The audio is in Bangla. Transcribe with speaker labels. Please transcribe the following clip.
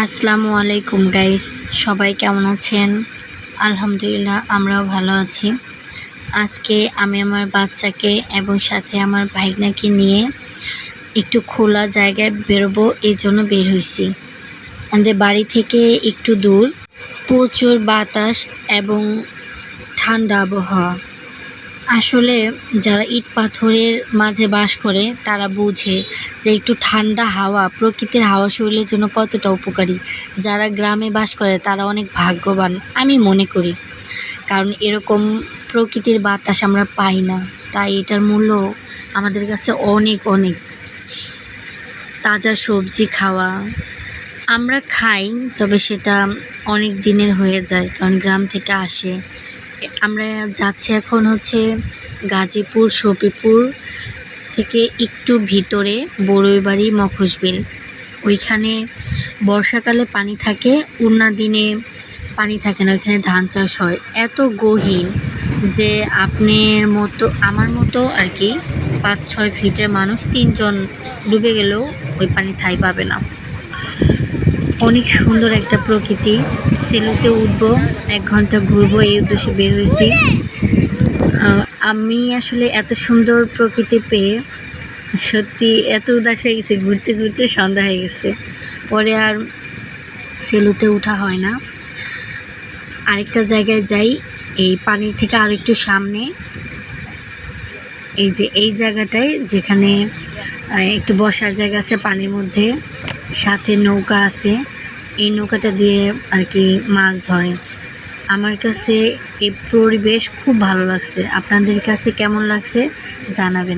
Speaker 1: আসসালামু আলাইকুম গাইস, সবাই কেমন আছেন? আলহামদুলিল্লাহ, আমরাও ভালো আছি। আজকে আমি আমার বাচ্চাকে এবং সাথে আমার ভাইগনাকে নিয়ে একটু খোলা জায়গায় বেরোবো, এই জন্য বের হয়েছি। আমাদের বাড়ি থেকে একটু দূর, প্রচুর বাতাস এবং ঠান্ডা আবহাওয়া। আসলে যারা ইট পাথরের মাঝে বাস করে তারা বুঝে যে একটু ঠান্ডা হাওয়া, প্রকৃতির হাওয়া শরীরের জন্য কতটা উপকারী। যারা গ্রামে বাস করে তারা অনেক ভাগ্যবান আমি মনে করি, কারণ এরকম প্রকৃতির বাতাস আমরা পাই না। তাই এটার মূল্য আমাদের কাছে অনেক অনেক। তাজা সবজি খাওয়া আমরা খাই, তবে সেটা অনেক দিনের হয়ে যায়, কারণ গ্রাম থেকে আসে। আমরা যাচ্ছি এখন হচ্ছে গাজীপুর সফিপুর থেকে একটু ভিতরে বড়ইবাড়ি মখশবিল। ওইখানে বর্ষাকালে পানি থাকে, অন্য দিনে পানি থাকে না। ওইখানে ধান চাষ হয় এত গহীন যে আপনার মতো আমার মতো আর কি 5-6 ফিটের মানুষ 3 জন ডুবে গেলেও ওই পানি ঠাঁই পাবে না। অনেক সুন্দর একটা প্রকৃতি। সেলুতে উঠবো, 1 ঘন্টা ঘুরবো, এই উদ্দেশ্যে বের হয়েছি। আমি আসলে এত সুন্দর প্রকৃতি পেয়ে সত্যি এত উদাস হয়ে গেছে, ঘুরতে ঘুরতে সন্ধ্যা হয়ে গেছে। পরে আর সেলুতে ওঠা হয় না। আরেকটা জায়গায় যাই, এই পানির থেকে আর একটু সামনে, এই যে এই জায়গাটায় যেখানে একটু বসার জায়গা আছে পানির মধ্যে, সাথে নৌকা আছে। এই নৌকাটা দিয়ে আর কি মাছ ধরে। আমার কাছে এই পরিবেশ খুব ভালো লাগছে। আপনাদের কাছে কেমন লাগছে জানাবেন।